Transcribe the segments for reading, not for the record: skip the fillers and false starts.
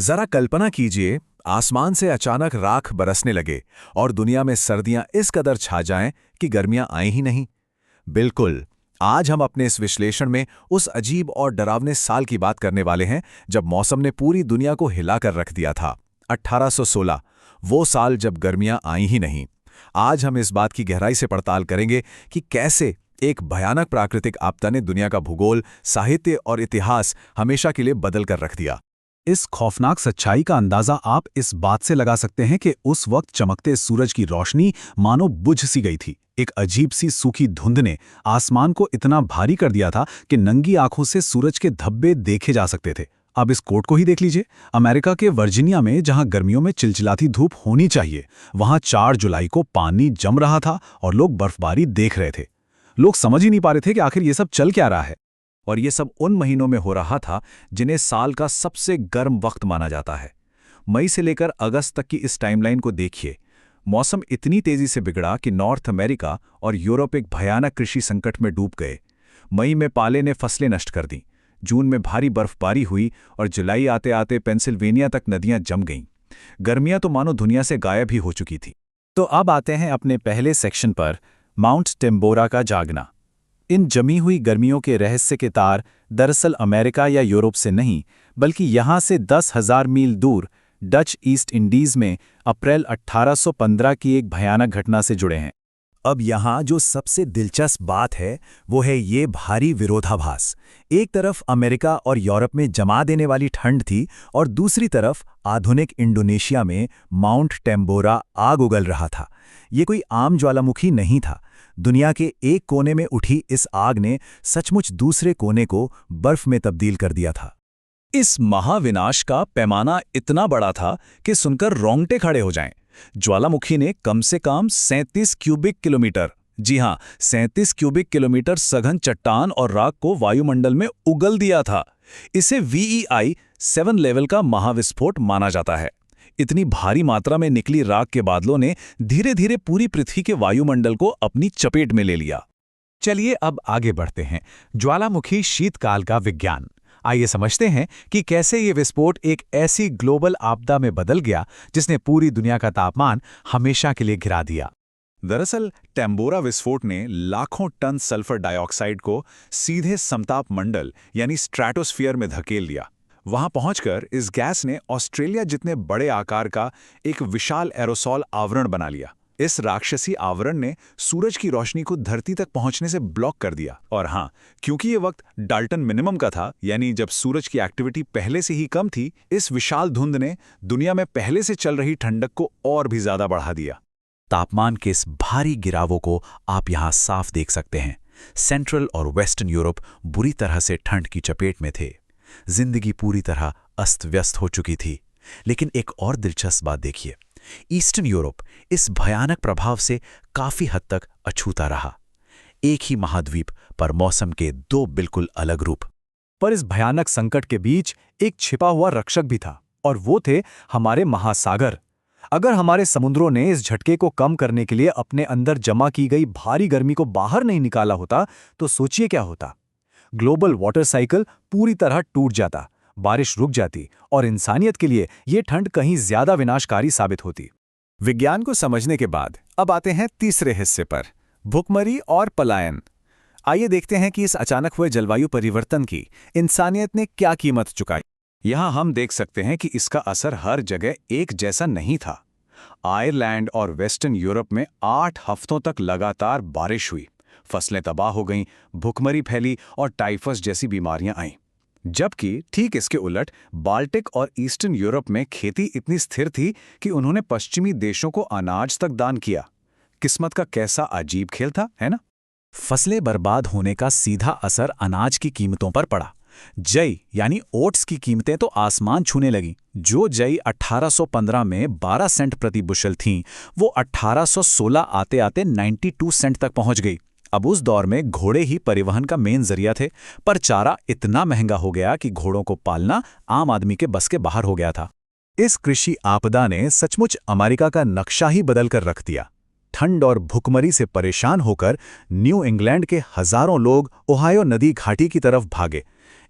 जरा कल्पना कीजिए, आसमान से अचानक राख बरसने लगे और दुनिया में सर्दियां इस कदर छा जाएं कि गर्मियां आए ही नहीं। बिल्कुल। आज हम अपने इस विश्लेषण में उस अजीब और डरावने साल की बात करने वाले हैं जब मौसम ने पूरी दुनिया को हिलाकर रख दिया था। 1816, वो साल जब गर्मियां आई ही नहीं। आज हम इस बात की गहराई से पड़ताल करेंगे कि कैसे एक भयानक प्राकृतिक आपदा ने दुनिया का भूगोल, साहित्य और इतिहास हमेशा के लिए बदल कर रख दिया। इस खौफनाक सच्चाई का अंदाजा आप इस बात से लगा सकते हैं कि उस वक्त चमकते सूरज की रोशनी मानो बुझ सी गई थी। एक अजीब सी सूखी धुंध ने आसमान को इतना भारी कर दिया था कि नंगी आंखों से सूरज के धब्बे देखे जा सकते थे। अब इस कोट को ही देख लीजिए। अमेरिका के वर्जीनिया में जहां गर्मियों में चिलचिलाती धूप होनी चाहिए, वहां 4 जुलाई को पानी जम रहा था और लोग बर्फबारी देख रहे थे। लोग समझ ही नहीं पा रहे थे कि आखिर ये सब चल क्या रहा है। और ये सब उन महीनों में हो रहा था जिन्हें साल का सबसे गर्म वक्त माना जाता है। मई से लेकर अगस्त तक की इस टाइमलाइन को देखिए। मौसम इतनी तेजी से बिगड़ा कि नॉर्थ अमेरिका और यूरोप एक भयानक कृषि संकट में डूब गए। मई में पाले ने फसलें नष्ट कर दीं, जून में भारी बर्फबारी हुई और जुलाई आते आते पेंसिल्वेनिया तक नदियां जम गईं। गर्मियां तो मानो दुनिया से गायब ही हो चुकी थी। तो अब आते हैं अपने पहले सेक्शन पर, माउंट टेम्बोरा का जागना। इन जमी हुई गर्मियों के रहस्य के तार दरअसल अमेरिका या यूरोप से नहीं, बल्कि यहाँ से 10,000 मील दूर डच ईस्ट इंडीज में अप्रैल 1815 की एक भयानक घटना से जुड़े हैं। अब यहाँ जो सबसे दिलचस्प बात है वो है ये भारी विरोधाभास। एक तरफ अमेरिका और यूरोप में जमा देने वाली ठंड थी और दूसरी तरफ आधुनिक इंडोनेशिया में माउंट टेम्बोरा आग उगल रहा था। ये कोई आम ज्वालामुखी नहीं था। दुनिया के एक कोने में उठी इस आग ने सचमुच दूसरे कोने को बर्फ में तब्दील कर दिया था। इस महाविनाश का पैमाना इतना बड़ा था कि सुनकर रोंगटे खड़े हो जाएं। ज्वालामुखी ने कम से कम 37 क्यूबिक किलोमीटर, जी हां, 37 क्यूबिक किलोमीटर सघन चट्टान और राख को वायुमंडल में उगल दिया था। इसे VEI 7 लेवल का महाविस्फोट माना जाता है। इतनी भारी मात्रा में निकली राख के बादलों ने धीरे धीरे पूरी पृथ्वी के वायुमंडल को अपनी चपेट में ले लिया। चलिए अब आगे बढ़ते हैं। ज्वालामुखी शीतकाल का विज्ञान। आइए समझते हैं कि कैसे ये विस्फोट एक ऐसी ग्लोबल आपदा में बदल गया जिसने पूरी दुनिया का तापमान हमेशा के लिए गिरा दिया। दरअसल टेम्बोरा विस्फोट ने लाखों टन सल्फर डाइऑक्साइड को सीधे समताप मंडल यानी स्ट्रैटोस्फीयर में धकेल दिया। वहां पहुंचकर इस गैस ने ऑस्ट्रेलिया जितने बड़े आकार का एक विशाल एरोसॉल आवरण बना लिया। इस राक्षसी आवरण ने सूरज की रोशनी को धरती तक पहुंचने से ब्लॉक कर दिया। और हां, क्योंकि ये वक्त डाल्टन मिनिमम का था, यानी जब सूरज की एक्टिविटी पहले से ही कम थी, इस विशाल धुंध ने दुनिया में पहले से चल रही ठंडक को और भी ज्यादा बढ़ा दिया। तापमान के इस भारी गिरावों को आप यहां साफ देख सकते हैं। सेंट्रल और वेस्टर्न यूरोप बुरी तरह से ठंड की चपेट में थे। जिंदगी पूरी तरह अस्त व्यस्त हो चुकी थी। लेकिन एक और दिलचस्प बात देखिए, ईस्टर्न यूरोप इस भयानक प्रभाव से काफी हद तक अछूता रहा। एक ही महाद्वीप पर मौसम के 2 बिल्कुल अलग रूप। पर इस भयानक संकट के बीच एक छिपा हुआ रक्षक भी था, और वो थे हमारे महासागर। अगर हमारे समुद्रों ने इस झटके को कम करने के लिए अपने अंदर जमा की गई भारी गर्मी को बाहर नहीं निकाला होता, तो सोचिए क्या होता। ग्लोबल वाटर साइकिल पूरी तरह टूट जाता, बारिश रुक जाती और इंसानियत के लिए ये ठंड कहीं ज्यादा विनाशकारी साबित होती। विज्ञान को समझने के बाद अब आते हैं तीसरे हिस्से पर, भुखमरी और पलायन। आइए देखते हैं कि इस अचानक हुए जलवायु परिवर्तन की इंसानियत ने क्या कीमत चुकाई। यहां हम देख सकते हैं कि इसका असर हर जगह एक जैसा नहीं था। आयरलैंड और वेस्टर्न यूरोप में 8 हफ्तों तक लगातार बारिश हुई, फसलें तबाह हो गईं, भुखमरी फैली और टाइफस जैसी बीमारियां आईं। जबकि ठीक इसके उलट बाल्टिक और ईस्टर्न यूरोप में खेती इतनी स्थिर थी कि उन्होंने पश्चिमी देशों को अनाज तक दान किया। किस्मत का कैसा अजीब खेल था, है ना? फसलें बर्बाद होने का सीधा असर अनाज की कीमतों पर पड़ा। जई यानी ओट्स की कीमतें तो आसमान छूने लगीं। जो जई 1815 में 12 सेंट प्रति बुशल थीं, वो 1816 आते आते 92 सेंट तक पहुंच गई। अब उस दौर में घोड़े ही परिवहन का मेन जरिया थे, पर चारा इतना महंगा हो गया कि घोड़ों को पालना आम आदमी के बस के बाहर हो गया था। इस कृषि आपदा ने सचमुच अमेरिका का नक्शा ही बदल कर रख दिया। ठंड और भुखमरी से परेशान होकर न्यू इंग्लैंड के हजारों लोग ओहायो नदी घाटी की तरफ भागे।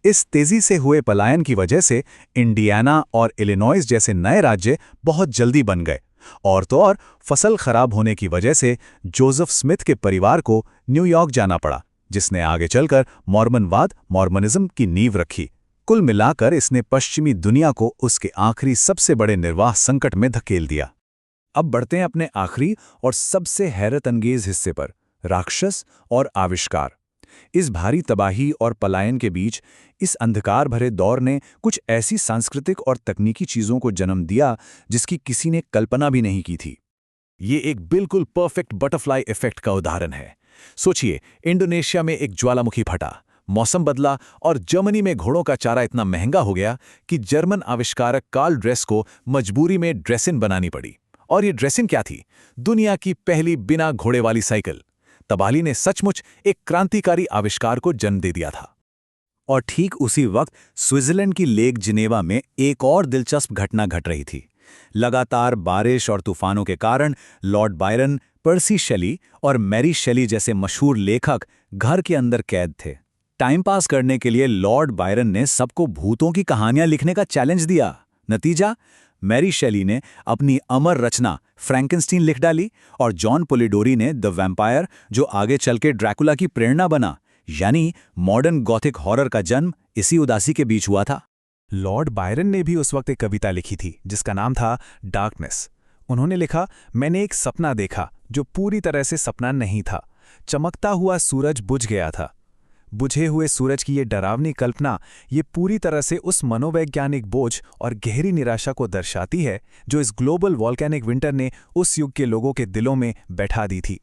इस तेजी से हुए पलायन की वजह से इंडियाना और इलिनॉइस जैसे नए राज्य बहुत जल्दी बन गए, और तो और फसल खराब होने की वजह से जोसेफ स्मिथ के परिवार को न्यूयॉर्क जाना पड़ा, जिसने आगे चलकर मॉर्मनिज्म की नींव रखी। कुल मिलाकर इसने पश्चिमी दुनिया को उसके आखिरी सबसे बड़े निर्वाह संकट में धकेल दिया। अब बढ़ते हैं अपने आखिरी और सबसे हैरत अंगेज हिस्से पर, राक्षस और आविष्कार। इस भारी तबाही और पलायन के बीच इस अंधकार भरे दौर ने कुछ ऐसी सांस्कृतिक और तकनीकी चीज़ों को जन्म दिया जिसकी किसी ने कल्पना भी नहीं की थी। ये एक बिल्कुल परफेक्ट बटरफ्लाई इफेक्ट का उदाहरण है। सोचिए, इंडोनेशिया में एक ज्वालामुखी फटा, मौसम बदला और जर्मनी में घोड़ों का चारा इतना महंगा हो गया कि जर्मन आविष्कारक कार्ल ड्रेस को मजबूरी में ड्रेसिन बनानी पड़ी। और ये ड्रेसिन क्या थी? दुनिया की पहली बिना घोड़े वाली साइकिल। तबाही ने सचमुच एक क्रांतिकारी आविष्कार को जन्म दे दिया था। और ठीक उसी वक्त स्विट्जरलैंड की लेक जिनेवा में एक और दिलचस्प घटना घट रही थी। लगातार बारिश और तूफानों के कारण लॉर्ड बायरन, पर्सी शेली और मैरी शेली जैसे मशहूर लेखक घर के अंदर कैद थे। टाइम पास करने के लिए लॉर्ड बायरन ने सबको भूतों की कहानियां लिखने का चैलेंज दिया। नतीजा, मैरी शेली ने अपनी अमर रचना फ्रैंकेनस्टीन लिख डाली और जॉन पोलिडोरी ने द वैम्पायर, जो आगे चल के ड्रैकुला की प्रेरणा बना। यानी मॉडर्न गॉथिक हॉरर का जन्म इसी उदासी के बीच हुआ था। लॉर्ड बायरन ने भी उस वक्त एक कविता लिखी थी जिसका नाम था डार्कनेस। उन्होंने लिखा, मैंने एक सपना देखा जो पूरी तरह से सपना नहीं था। चमकता हुआ सूरज बुझ गया था। बुझे हुए सूरज की ये डरावनी कल्पना ये पूरी तरह से उस मनोवैज्ञानिक बोझ और गहरी निराशा को दर्शाती है जो इस ग्लोबल वॉल्केनिक विंटर ने उस युग के लोगों के दिलों में बैठा दी थी।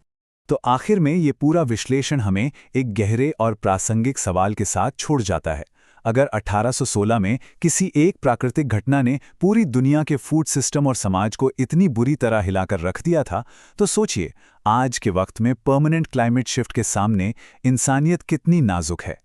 तो आखिर में ये पूरा विश्लेषण हमें एक गहरे और प्रासंगिक सवाल के साथ छोड़ जाता है। अगर 1816 में किसी एक प्राकृतिक घटना ने पूरी दुनिया के फूड सिस्टम और समाज को इतनी बुरी तरह हिलाकर रख दिया था, तो सोचिए आज के वक्त में परमानेंट क्लाइमेट शिफ्ट के सामने इंसानियत कितनी नाजुक है।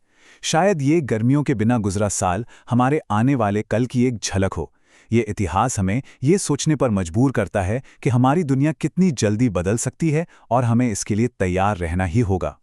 शायद ये गर्मियों के बिना गुजरा साल हमारे आने वाले कल की एक झलक हो। ये इतिहास हमें ये सोचने पर मजबूर करता है कि हमारी दुनिया कितनी जल्दी बदल सकती है और हमें इसके लिए तैयार रहना ही होगा।